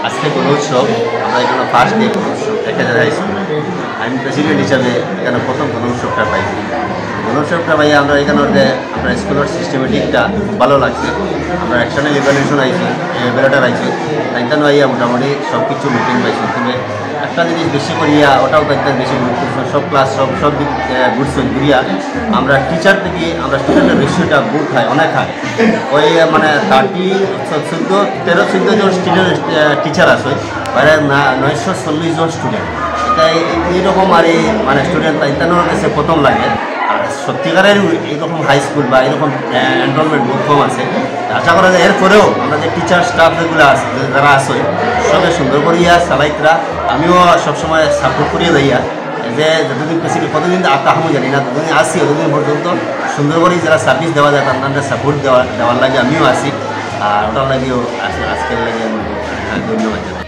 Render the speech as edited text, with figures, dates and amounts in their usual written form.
আজকে গণোৎসব আমরা এখানে ফার্স্ট ডে গণোৎসব 1000 হাই স্কুল। আমি প্রেসিডেন্ট হিসাবে এখানে প্রথম গণোৎসবটা পাইছি। গণোৎসবটা পাই আমরা এখানে আমরা স্কুলের সিস্টেমেটিকটা খুব ভালো লাগছে। আমরা এক্সটার্নাল ইভ্যালুয়েশন আইছি, এভ্যালুয়েটার আইছি, তাইতানো আইয়া মোটামুটি সব কিছু মিটিং পাইছি। তবে একটা জিনিস বেশি করিয়া ওটাও তাইতান বেশি গুরুত্ব, সব ক্লাস সব দিক ঘুরছে ঘুরিয়া আমরা টিচার থেকে আমরা স্টুডেন্টের রেশিওটা গুড হয়, অনেক হয়। ওই মানে 13-14 জন স্টুডেন্ট টিচার আছে, বাইরে 940 জন স্টুডেন্ট। তাই এইরকম আর এই মানে স্টুডেন্ট তাইতানোর কাছে প্রথম লাগে। আর সত্যিকারের এইরকম হাই স্কুল বা এরকম এনরোলমেন্ট বহুত কম আছে। আশা করা যায় এরপরেও আমরা যে টিচার স্টাফ যেগুলো আছে যারা আছে সবে সুন্দর করিয়া চালাইতরা, আমিও সবসময় সাপোর্ট করিয়া যাইয়া যে যতদিন প্রেসিডেন্ট কতদিন আহমু জানি না, যতদিন আসি ততদিন পর্যন্ত সুন্দর করে যারা সার্ভিস দেওয়া যায় তাদের সাপোর্ট দেওয়ার লাগে আমিও আসি। আর ওটার লাগেও আজকের লাগে ধন্যবাদ।